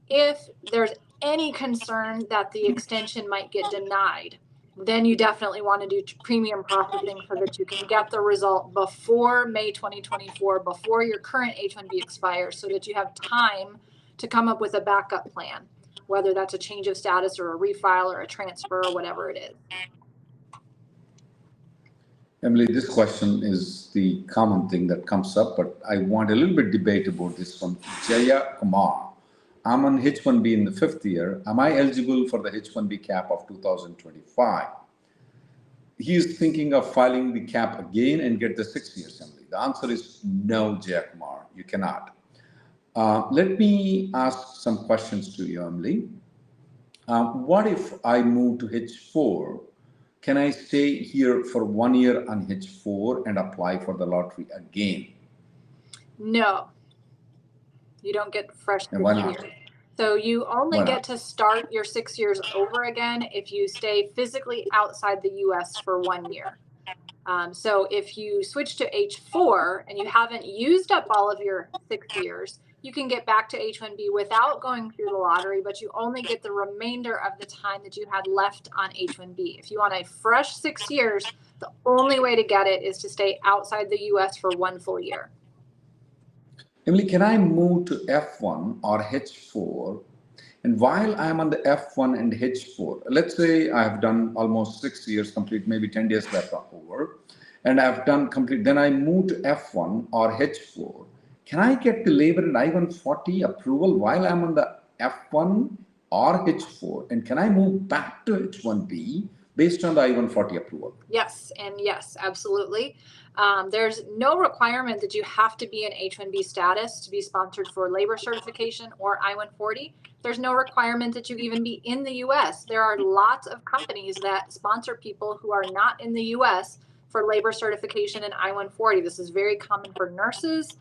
If there's any concern that the extension might get denied, then you definitely want to do premium processing so that you can get the result before May 2024, before your current H-1B expires, so that you have time to come up with a backup plan, whether that's a change of status or a refile or a transfer or whatever it is. Emily, this question is the common thing that comes up, but I want a little bit debate about this one. Jaya Kumar. I'm on H1B in the 5th year. Am I eligible for the H1B cap of 2025? He is thinking of filing the cap again and get the 6 years, Emily. The answer is no, Jaya Kumar. You cannot. Let me ask some questions to you, Emily. What if I move to H4? Can I stay here for 1 year on H4 and apply for the lottery again? No, you don't get fresh 6 why not? years. So you only get to start your 6 years over again if you stay physically outside the US for 1 year. So if you switch to H4 and you haven't used up all of your 6 years, you can get back to H1B without going through the lottery, but you only get the remainder of the time that you had left on H1B. If you want a fresh 6 years, the only way to get it is to stay outside the US for 1 full year. Emily, can I move to F1 or H4? And while I'm on the F1 and H4, let's say I've done almost 6 years complete, maybe 10 days left over, and I've done complete, then I move to F1 or H4. Can I get the labor and I140 approval while I'm on the F1 or H4? And can I move back to H1B based on the I140 approval? Yes, and yes, absolutely. There's no requirement that you have to be in H-1B status to be sponsored for labor certification or I-140. There's no requirement that you even be in the U.S. There are lots of companies that sponsor people who are not in the U.S. for labor certification and I-140. This is very common for nurses,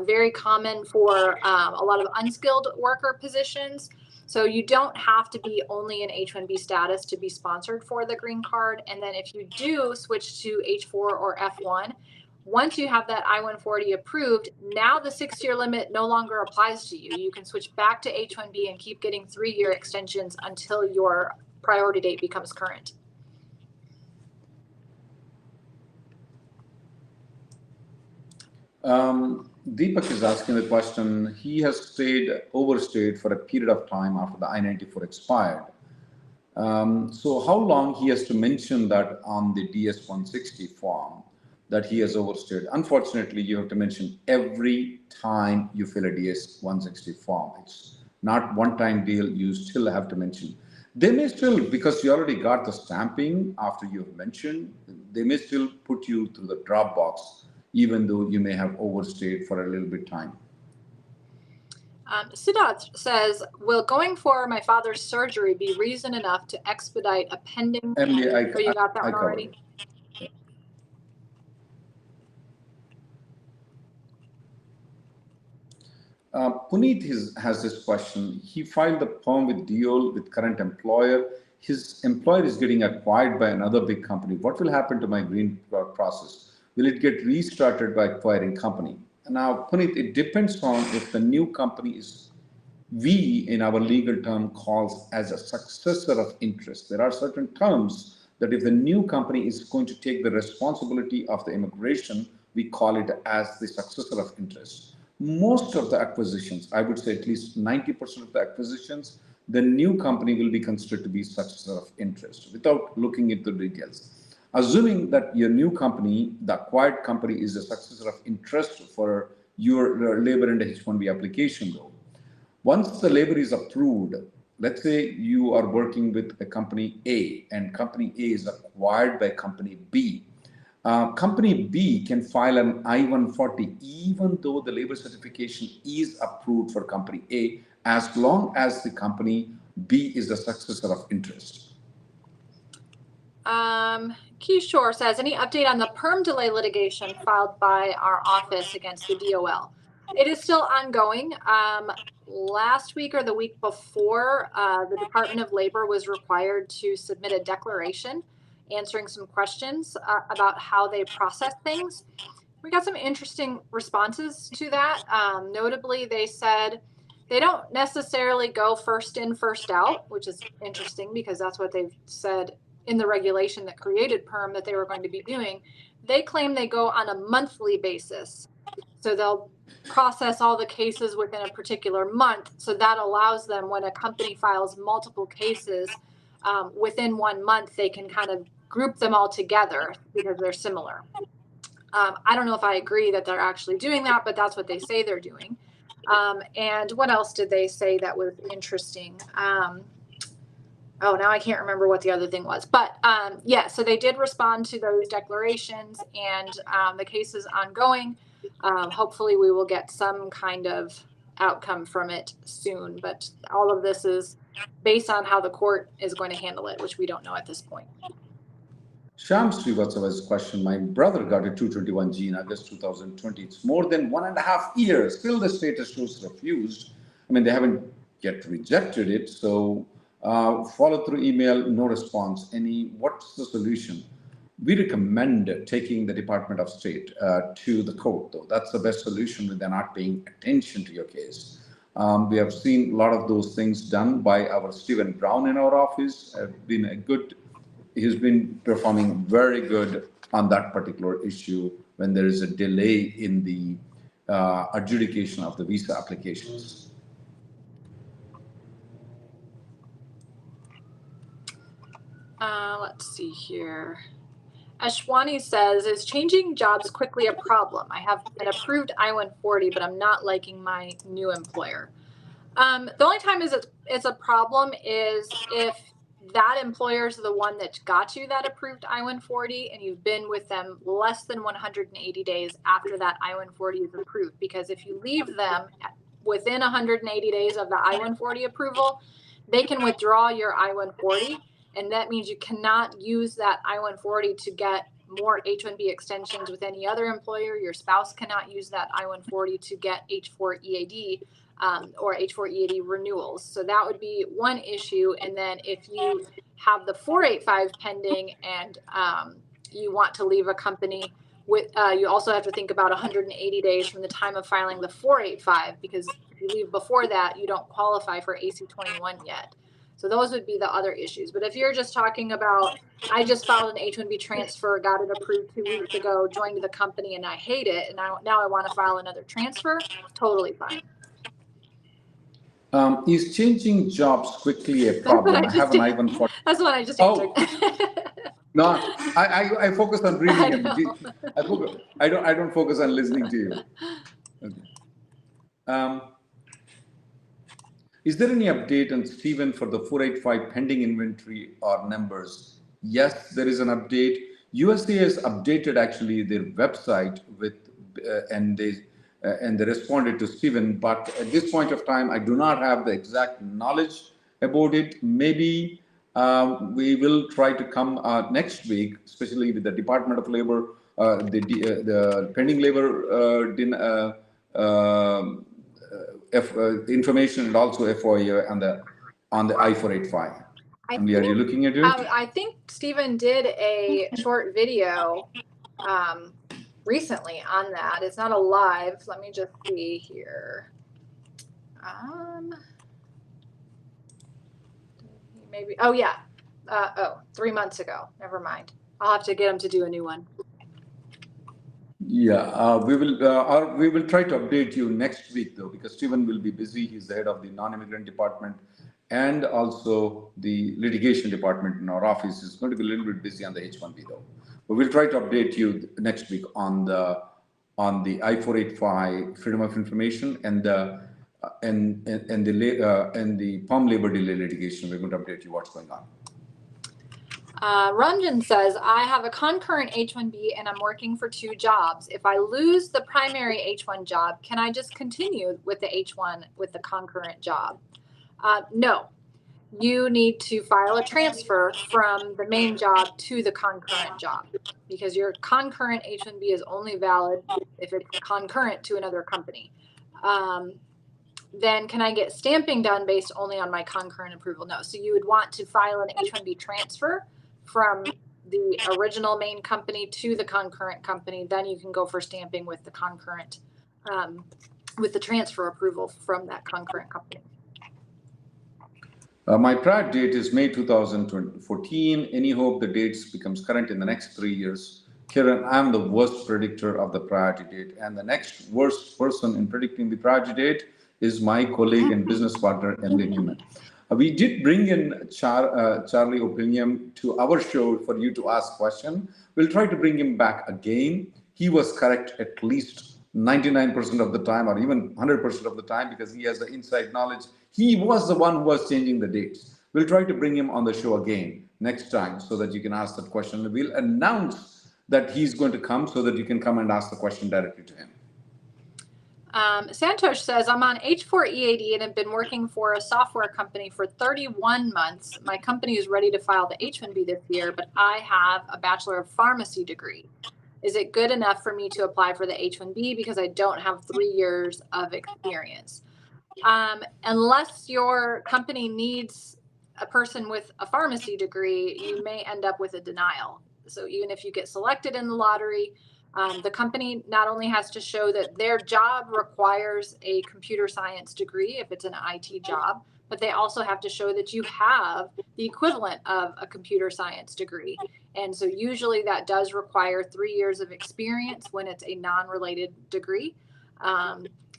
very common for a lot of unskilled worker positions. So you don't have to be only in H-1B status to be sponsored for the green card. And then if you do switch to H4 or F1, once you have that I-140 approved, now the 6-year limit no longer applies to you. You can switch back to H-1B and keep getting 3-year extensions until your priority date becomes current. Deepak is asking the question, he has overstayed for a period of time after the I-94 expired. So how long he has to mention that on the DS-160 form that he has overstayed? Unfortunately, you have to mention every time you fill a DS-160 form. It's not one-time deal, you still have to mention. They may still, because you already got the stamping after you have mentioned, they may still put you through the drop box, even though you may have overstayed for a little bit time. Siddharth says, will going for my father's surgery be reason enough to expedite a pending? Emily, you got that one already? Puneet has this question. He filed the PERM with DOL with current employer. His employer is getting acquired by another big company. What will happen to my green card process? Will it get restarted by acquiring company? Now, Puneet, it depends on if the new company is, we in our legal term calls as a successor of interest. There are certain terms that if the new company is going to take the responsibility of the immigration, we call it as the successor of interest. Most of the acquisitions, I would say at least 90% of the acquisitions, the new company will be considered to be successor of interest without looking into the details. Assuming that your new company, the acquired company, is a successor of interest for your labor and H-1B application though. Once the labor is approved, let's say you are working with a company A and company A is acquired by company B. Company B can file an I-140 even though the labor certification is approved for company A, as long as the company B is the successor of interest. Kishore says, any update on the PERM delay litigation filed by our office against the DOL? It is still ongoing. Last week or the week before, the Department of Labor was required to submit a declaration answering some questions about how they process things. We got some interesting responses to that. Notably, they said they don't necessarily go first in, first out, which is interesting because that's what they've said in the regulation that created PERM that they were going to be doing. They claim they go on a monthly basis. So they'll process all the cases within a particular month. So that allows them, when a company files multiple cases, within 1 month, they can kind of group them all together because they're similar. I don't know if I agree that they're actually doing that, but that's what they say they're doing. And what else did they say that was interesting? Oh, now I can't remember what the other thing was. But yeah, so they did respond to those declarations, and the case is ongoing. Hopefully we will get some kind of outcome from it soon. But all of this is based on how the court is going to handle it, which we don't know at this point. Sham Srivastava's question, my brother got a 221G in August 2020. It's more than 1.5 years. Still the status shows refused. I mean, they haven't yet rejected it. So follow through email, no response. What's the solution? We recommend taking the Department of State to the court, though. That's the best solution when they're not paying attention to your case. We have seen a lot of those things done by our Stephen Brown in our office. He's been performing very good on that particular issue when there is a delay in the adjudication of the visa applications. Let's see here. Ashwani says, is changing jobs quickly a problem? I have an approved I-140, but I'm not liking my new employer. The only time it's a problem is if that employer is the one that got you that approved I-140 and you've been with them less than 180 days after that I-140 is approved. Because if you leave them within 180 days of the I-140 approval, they can withdraw your I-140. And that means you cannot use that I-140 to get more H-1B extensions with any other employer. Your spouse cannot use that I-140 to get H4 EAD or H4 EAD renewals. So that would be one issue. And then if you have the 485 pending and you want to leave a company, you also have to think about 180 days from the time of filing the 485, because if you leave before that, you don't qualify for AC-21 yet. So those would be the other issues. But if you're just talking about, I just filed an H-1B transfer, got it approved 2 weeks ago, joined the company, and I hate it, and now I want to file another transfer, totally fine. Is changing jobs quickly a problem? I have an I-140. That's what I just answered. No, I focus on reading them. I don't focus on listening to you. Okay. Is there any update on Stephen for the 485 pending inventory or numbers? Yes, there is an update. USCIS updated actually their website with and they responded to Stephen, but at this point of time, I do not have the exact knowledge about it. Maybe we will try to come next week, especially with the Department of Labor, the pending labor information, and also FOIA on the I-485. Are you looking at it? I think Stephen did a short video recently on that. It's not a live. Let me just see here. Maybe. Oh yeah. 3 months ago. Never mind. I'll have to get him to do a new one. Yeah, we will try to update you next week though, because Stephen will be busy. He's the head of the non-immigrant department and also the litigation department in our office. Is going to be a little bit busy on the H-1B though. But we'll try to update you next week on the I-485 freedom of information and the PERM labor delay litigation. We're going to update you what's going on. Ranjan says, I have a concurrent H-1B and I'm working for 2 jobs. If I lose the primary H-1 job, can I just continue with the H-1 with the concurrent job? No. You need to file a transfer from the main job to the concurrent job, because your concurrent H-1B is only valid if it's concurrent to another company. Then can I get stamping done based only on my concurrent approval? No. So you would want to file an H-1B transfer from the original main company to the concurrent company. Then you can go for stamping with the concurrent, with the transfer approval from that concurrent company. My prior date is May 2014. Any hope the dates becomes current in the next 3 years? Kiran, I'm the worst predictor of the priority date, and the next worst person in predicting the priority date is my colleague and business partner, Reddy Neumann. We did bring in Charlie Opinium to our show for you to ask question. We'll try to bring him back again. He was correct at least 99% of the time, or even 100% of the time, because he has the inside knowledge. He was the one who was changing the dates. We'll try to bring him on the show again next time so that you can ask that question. We'll announce that he's going to come so that you can come and ask the question directly to him. Santosh says, I'm on H4 EAD and have been working for a software company for 31 months. My company is ready to file the H1B this year, but I have a Bachelor of Pharmacy degree. Is it good enough for me to apply for the H1B because I don't have 3 years of experience? Unless your company needs a person with a pharmacy degree, you may end up with a denial. So even if you get selected in the lottery, the company not only has to show that their job requires a computer science degree if it's an IT job, but they also have to show that you have the equivalent of a computer science degree. And so usually that does require 3 years of experience when it's a non-related degree.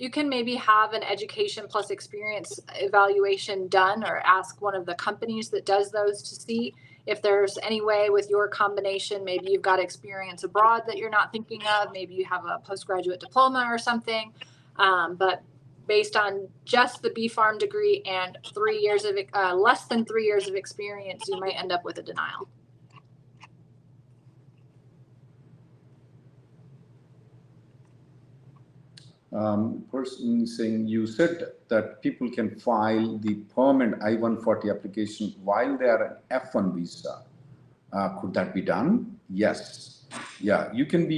You can maybe have an education plus experience evaluation done, or ask one of the companies that does those to see if there's any way with your combination. Maybe you've got experience abroad that you're not thinking of. Maybe you have a postgraduate diploma or something. But based on just the B-Pharm degree and 3 years of less than 3 years of experience, you might end up with a denial. Person saying, you said that people can file the PERM and I140 application while they are an F1 visa. Could that be done? Yes. Yeah, you can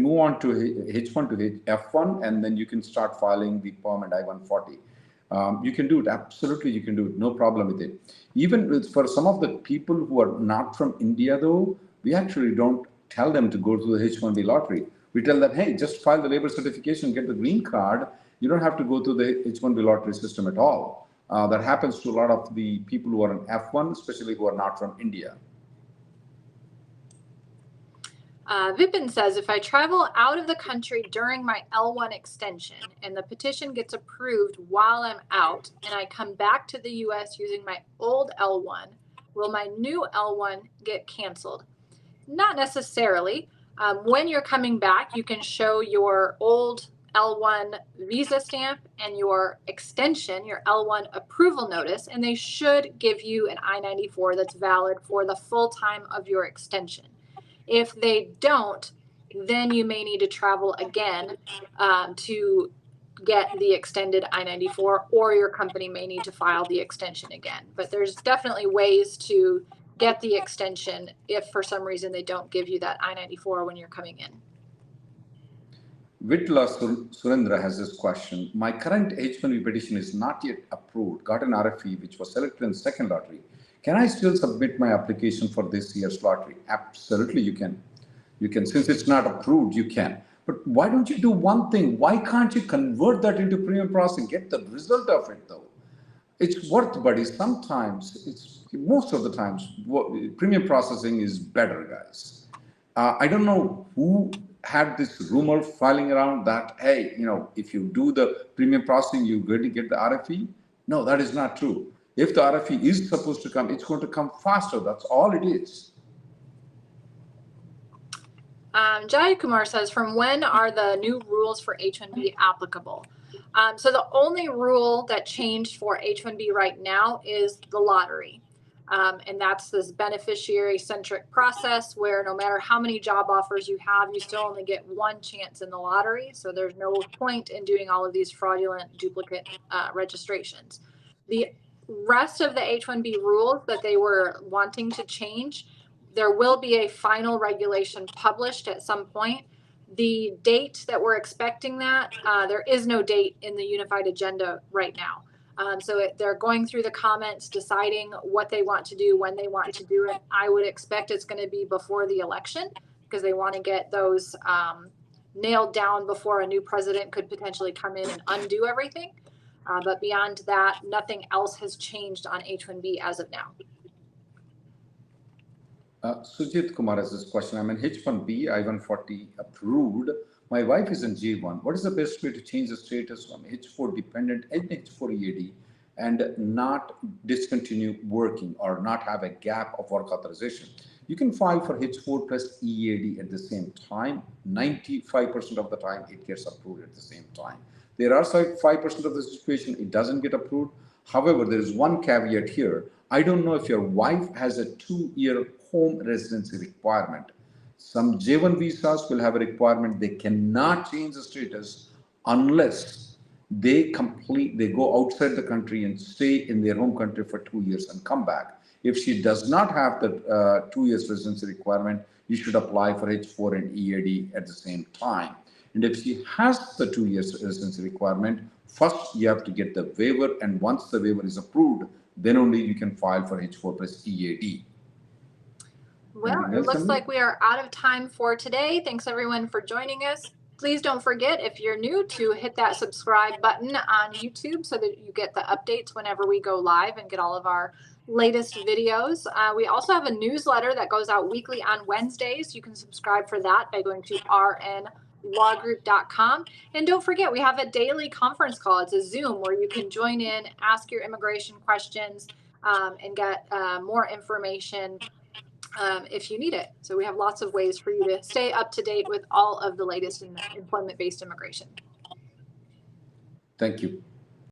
move on to H1 to F1, and then you can start filing the PERM and I140. You can do it. Absolutely, you can do it. No problem with it. Even for some of the people who are not from India, though, we actually don't tell them to go to the H1B lottery. We tell them, hey, just file the labor certification, get the green card. You don't have to go through the H1B lottery system at all. That happens to a lot of the people who are in F1, especially who are not from India. Vipin says, if I travel out of the country during my L1 extension and the petition gets approved while I'm out and I come back to the US using my old L1, will my new L1 get canceled? Not necessarily. When you're coming back, you can show your old L1 visa stamp and your extension, your L1 approval notice, and they should give you an I-94 that's valid for the full time of your extension. If they don't, then you may need to travel again to get the extended I-94, or your company may need to file the extension again. But there's definitely ways to get the extension if for some reason they don't give you that I-94 when you're coming in. Vitla Surendra has this question. My current H1B petition is not yet approved, got an RFE which was selected in the second lottery. Can I still submit my application for this year's lottery? Absolutely, you can. You can, since it's not approved, you can. But why don't you do one thing? Why can't you convert that into premium processing? Get the result of it though. It's worth, buddy. Sometimes, most of the times, premium processing is better, guys. I don't know who had this rumor filing around that, hey, if you do the premium processing, you're going to get the RFE. No, that is not true. If the RFE is supposed to come, it's going to come faster. That's all it is. Jai Kumar says, from when are the new rules for H1B applicable? So the only rule that changed for H1B right now is the lottery. And that's this beneficiary-centric process where no matter how many job offers you have, you still only get one chance in the lottery. So there's no point in doing all of these fraudulent duplicate registrations. The rest of the H1B rules that they were wanting to change, there will be a final regulation published at some point. The date that we're expecting that, there is no date in the unified agenda right now. So they're going through the comments, deciding what they want to do, when they want to do it. I would expect it's going to be before the election because they want to get those nailed down before a new president could potentially come in and undo everything. But beyond that, nothing else has changed on H1B as of now. Sujit Kumar has this question. I'm an H1B I140 approved. My wife is in G1. What is the best way to change the status from H4 dependent and H4 EAD and not discontinue working or not have a gap of work authorization, you can file for H4 plus EAD at the same time. 95% of the time, it gets approved at the same time. There are 5% of the situation it doesn't get approved. However, there is one caveat here. I don't know if your wife has a 2-year home residency requirement. Some J1 visas will have a requirement they cannot change the status unless they go outside the country and stay in their home country for 2 years and come back. If she does not have the 2 years residency requirement, you should apply for H4 and EAD at the same time. And if she has the 2 years residency requirement, first you have to get the waiver, and once the waiver is approved, then only you can file for H4 plus EAD. Well, it looks like we are out of time for today. Thanks everyone for joining us. Please don't forget, if you're new, to hit that subscribe button on YouTube so that you get the updates whenever we go live and get all of our latest videos. We also have a newsletter that goes out weekly on Wednesdays. You can subscribe for that by going to rnlawgroup.com. And don't forget, we have a daily conference call. It's a Zoom where you can join in, ask your immigration questions, and get more information if you need it. So we have lots of ways for you to stay up to date with all of the latest in employment-based immigration. Thank you.